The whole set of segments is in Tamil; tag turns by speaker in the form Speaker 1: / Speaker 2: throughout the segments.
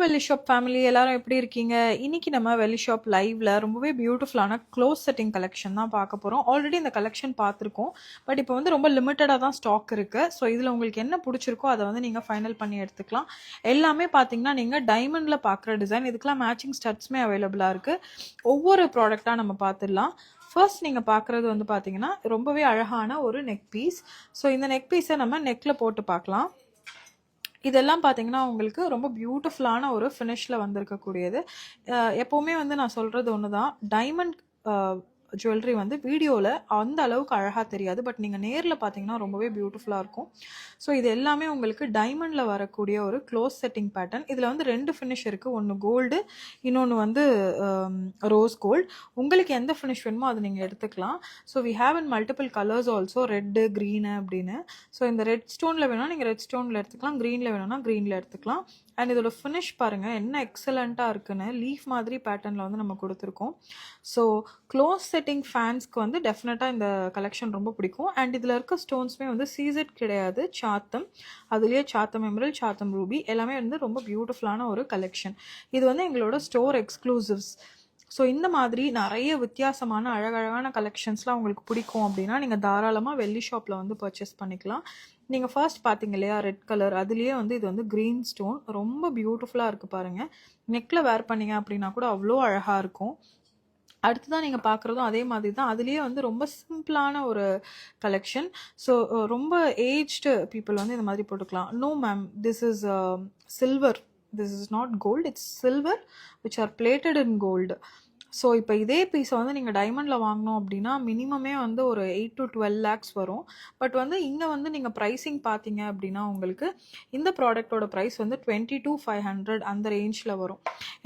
Speaker 1: வெள்ளி ஷாப் ஃபேமிலி எல்லாரும் எப்படி இருக்கீங்க? இன்னைக்கு நம்ம வெள்ளி ஷாப் லைவ்ல ரொம்பவே பியூட்டிஃபுல்லான க்ளோஸ் செட்டிங் கலெக்ஷன் தான் பார்க்க போறோம். ஆல்ரெடி இந்த கலெக்ஷன் பார்த்துருக்கோம். பட் இப்போ வந்து ரொம்ப லிமிட்டடாக தான் ஸ்டாக் இருக்கு. ஸோ இதில் உங்களுக்கு என்ன பிடிச்சிருக்கோ அதை வந்து நீங்கள் ஃபைனல் பண்ணி எடுத்துக்கலாம். எல்லாமே பார்த்தீங்கன்னா நீங்கள் டைமண்டில் பார்க்குற டிசைன். இதுக்கெல்லாம் மேட்சிங் ஸ்டட்ஸுமே அவைலபிளாக இருக்கு. ஒவ்வொரு ப்ராடக்டாக நம்ம பார்த்துடலாம். ஃபர்ஸ்ட் நீங்கள் பார்க்குறது வந்து பார்த்தீங்கன்னா ரொம்பவே அழகான ஒரு நெக் பீஸ். ஸோ இந்த நெக் பீஸை நம்ம நெக்கில் போட்டு பார்க்கலாம். இதெல்லாம் பார்த்தீங்கன்னா உங்களுக்கு ரொம்ப பியூட்டிஃபுல்லான ஒரு ஃபினிஷில் வந்திருக்கக்கூடியது. எப்போவுமே வந்து நான் சொல்கிறது ஒன்று தான், டைமண்ட் ஜுவல்லரி வந்து வீடியோவில் அந்த அளவுக்கு அழகாக தெரியாது. பட் நீங்கள் நேரில் பார்த்தீங்கன்னா ரொம்பவே பியூட்டிஃபுல்லாக இருக்கும். ஸோ இது எல்லாமே உங்களுக்கு டைமண்டில் வரக்கூடிய ஒரு க்ளோஸ் செட்டிங் பேட்டர்ன். இதில் வந்து 2 ஃபினிஷ் இருக்குது. ஒன்று கோல்டு, இன்னொன்று வந்து ரோஸ் கோல்டு. உங்களுக்கு எந்த ஃபினிஷ் வேணுமோ அதை நீங்கள் எடுத்துக்கலாம். So we have in multiple colours also, red, green அப்படின்னு. ஸோ இந்த ரெட் ஸ்டோனில் வேணும்னா நீங்கள் ரெட் ஸ்டோனில் எடுத்துக்கலாம், க்ரீனில் வேணும்னா க்ரீனில் எடுத்துக்கலாம். அண்ட் இதோட ஃபினிஷ் பாருங்கள் என்ன எக்ஸலண்ட்டாக இருக்குன்னு. லீஃப் மாதிரி பேட்டர்னில் வந்து நம்ம கொடுத்துருக்கோம். ஸோ க்ளோஸ் செட்டிங் ஃபேன்ஸ்க்கு வந்து டெஃபினட்டாக இந்த கலெக்ஷன் ரொம்ப பிடிக்கும். அண்ட் இதில் இருக்க ஸ்டோன்ஸுமே வந்து சீசட் கிடையாது, சாத்தம். அதுலேயே சாத்தம் எமரல், சாத்தம் ரூபி எல்லாமே வந்து ரொம்ப பியூட்டிஃபுல்லான ஒரு கலெக்ஷன். இது வந்து எங்களோட ஸ்டோர் எக்ஸ்க்ளூசிவ்ஸ். ஸோ இந்த மாதிரி நிறைய வித்தியாசமான அழகழகான கலெக்ஷன்ஸ்லாம் உங்களுக்கு பிடிக்கும் அப்படின்னா நீங்கள் தாராளமாக வெள்ளி ஷாப்பில் வந்து பர்ச்சேஸ் பண்ணிக்கலாம். நீங்கள் ஃபர்ஸ்ட் பார்த்தீங்க இல்லையா ரெட் கலர், அதுலேயே வந்து இது வந்து க்ரீன் ஸ்டோன் ரொம்ப பியூட்டிஃபுல்லாக இருக்குது பாருங்கள். நெக்கில் வேர் பண்ணிங்க அப்படின்னா கூட அவ்வளோ அழகாக இருக்கும். அடுத்ததான் நீங்கள் பார்க்குறதும் அதே மாதிரி தான். அதுலேயே வந்து ரொம்ப சிம்பிளான ஒரு கலெக்ஷன். ஸோ ரொம்ப ஏஜ்டு பீப்புள் வந்து இந்த மாதிரி போட்டுக்கலாம். No ma'am, this is silver, this is not gold, it's silver which are plated in gold. So இப்போ இதே பீஸை வந்து நீங்கள் டைமண்டில் வாங்கினோம் அப்படின்னா மினிமமே வந்து ஒரு 8 to 12 lakhs வரும். பட் வந்து இங்கே வந்து நீங்கள் ப்ரைஸிங் பார்த்தீங்க அப்படின்னா உங்களுக்கு இந்த ப்ராடக்டோட ப்ரைஸ் வந்து 22,500 அந்த ரேஞ்சில் வரும்.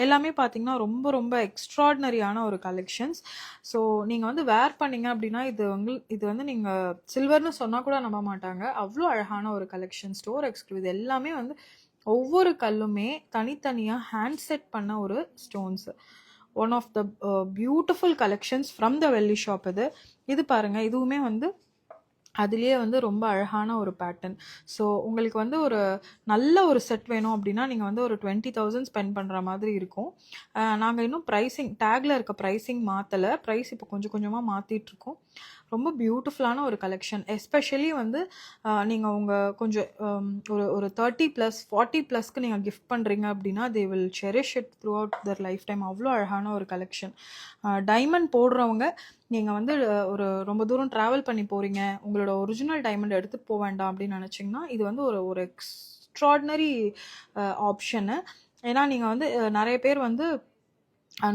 Speaker 1: எல்லாமே பார்த்தீங்கன்னா ரொம்ப ரொம்ப எக்ஸ்ட்ராடினரியான ஒரு கலெக்ஷன்ஸ். ஸோ நீங்கள் வந்து வேர் பண்ணிங்க அப்படின்னா இது வந்து நீங்கள் சில்வர்னு சொன்னால் கூட நம்ப மாட்டாங்க. அவ்வளோ அழகான ஒரு கலெக்ஷன். Store exclusive. எல்லாமே வந்து ஒவ்வொரு கல்லுமே தனித்தனியாக ஹேண்ட் செட் பண்ண ஒரு stones. One of the beautiful collections from the வெள்ளி ஷாப் இது பாருங்கள். இதுவுமே வந்து அதுலேயே வந்து ரொம்ப அழகான ஒரு பேட்டர்ன். ஸோ உங்களுக்கு வந்து ஒரு நல்ல ஒரு செட் வேணும் அப்படின்னா நீங்கள் வந்து ஒரு 20,000 ஸ்பெண்ட் பண்ணுற மாதிரி இருக்கும். நாங்கள் இன்னும் ப்ரைஸிங் டேக்கில் இருக்க ப்ரைஸிங் மாற்றலை. ப்ரைஸ் இப்போ கொஞ்சம் கொஞ்சமாக மாற்றிட்டுருக்கோம். ரொம்ப பியூட்டிஃபுல்லான ஒரு கலெக்ஷன். எஸ்பெஷலி வந்து நீங்கள் உங்கள் கொஞ்சம் ஒரு 30+, 40+க்கு நீங்கள் கிஃப்ட் பண்ணுறீங்க அப்படின்னா they will cherish it through out there life time. அவ்வளோ அழகான ஒரு கலெக்ஷன். டைமண்ட் போடுறவங்க நீங்கள் வந்து ரொம்ப தூரம் ட்ராவல் பண்ணி போகிறீங்க, உங்களோட ஒரிஜினல் டைமண்ட் எடுத்துகிட்டு போக வேண்டாம் அப்படின்னு நினச்சிங்கன்னா இது வந்து ஒரு எக்ஸ்ட்ராடினரி ஆப்ஷனு. ஏன்னா நீங்கள் வந்து நிறைய பேர் வந்து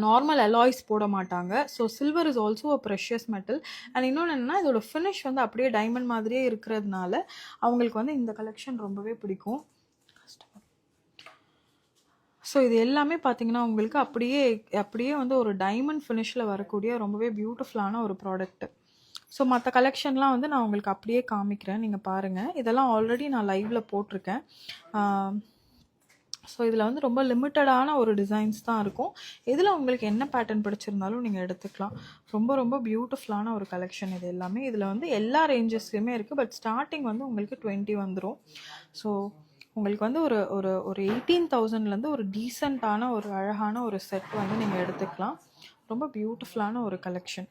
Speaker 1: நார்மல் அலாய்ஸ் போட மாட்டாங்க. So silver is also a precious metal. And இன்னொன்று என்னென்னா இதோட ஃபினிஷ் வந்து அப்படியே டைமண்ட் மாதிரியே இருக்கிறதுனால அவங்களுக்கு வந்து இந்த கலெக்ஷன் ரொம்பவே பிடிக்கும். ஸோ இது எல்லாமே பார்த்தீங்கன்னா உங்களுக்கு அப்படியே வந்து ஒரு டைமண்ட் ஃபினிஷில் வரக்கூடிய ரொம்பவே பியூட்டிஃபுல்லான ஒரு ப்ராடக்ட். ஸோ மற்ற கலெக்ஷன்லாம் வந்து நான் உங்களுக்கு அப்படியே காமிக்கிறேன், நீங்கள் பாருங்கள். இதெல்லாம் ஆல்ரெடி நான் லைவில் போட்டிருக்கேன். ஸோ இதில் வந்து ரொம்ப லிமிட்டடான ஒரு டிசைன்ஸ் தான் இருக்கும். இதில் உங்களுக்கு என்ன பேட்டர்ன் பிடிச்சிருந்தாலும் நீங்கள் எடுத்துக்கலாம். ரொம்ப ரொம்ப பியூட்டிஃபுல்லான ஒரு கலெக்ஷன் இது எல்லாமே. இதில் வந்து எல்லா ரேஞ்சஸ்லையுமே இருக்குது. பட் ஸ்டார்டிங் வந்து உங்களுக்கு 20 வந்துடும். ஸோ உங்களுக்கு வந்து ஒரு 18,000லேருந்து ஒரு டீசெண்டான ஒரு அழகான ஒரு செட் வந்து நீங்கள் எடுத்துக்கலாம். ரொம்ப பியூட்டிஃபுல்லான ஒரு கலெக்ஷன்.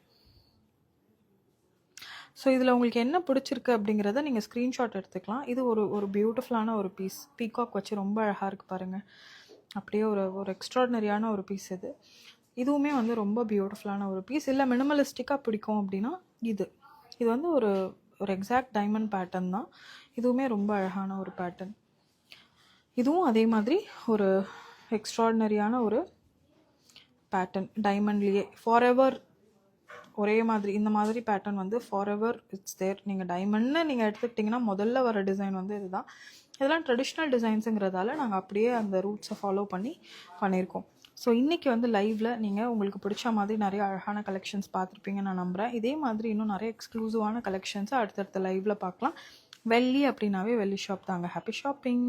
Speaker 1: ஸோ இதில் உங்களுக்கு என்ன பிடிச்சிருக்கு அப்படிங்கிறத நீங்கள் ஸ்க்ரீன்ஷாட் எடுத்துக்கலாம். இது ஒரு பியூட்டிஃபுல்லான ஒரு பீஸ். பீகாக் வச்சு ரொம்ப அழகாக இருக்குது பாருங்கள். அப்படியே ஒரு எக்ஸ்ட்ராடினரியான ஒரு பீஸ் இதுவுமே வந்து ரொம்ப பியூட்டிஃபுல்லான ஒரு பீஸ். இல்லை மினிமலிஸ்டிக்காக பிடிக்கும் அப்படின்னா இது வந்து ஒரு எக்ஸாக்ட் டைமண்ட் பேட்டர்ன் தான். இதுவுமே ரொம்ப அழகான ஒரு பேட்டர்ன். இதுவும் அதே மாதிரி ஒரு எக்ஸ்ட்ராடினரியான ஒரு பேட்டர்ன். டைமண்ட்லேயே ஃபார் எவர் ஒரே மாதிரி இந்த மாதிரி பேட்டர்ன் வந்து ஃபார் எவர் இட்ஸ் தேர். நீங்கள் டைமண்ட்னு நீங்கள் எடுத்துக்கிட்டிங்கன்னா முதல்ல வர டிசைன் வந்து இதுதான். இதெல்லாம் ட்ரெடிஷ்னல் டிசைன்ஸுங்கிறதால நாங்கள் அப்படியே அந்த ரூட்ஸை ஃபாலோ பண்ணியிருக்கோம். ஸோ இன்றைக்கி வந்து லைவில் நீங்கள் உங்களுக்கு பிடிச்ச மாதிரி நிறைய அழகான கலெக்ஷன்ஸ் பார்த்துருப்பீங்கன்னு நான் நம்புகிறேன். இதே மாதிரி இன்னும் நிறைய எக்ஸ்க்ளூசிவான கலெக்ஷன்ஸை அடுத்தடுத்த லைவில் பார்க்கலாம். வெள்ளி அப்படின்னாவே வெள்ளி ஷாப் தாங்க. Happy shopping.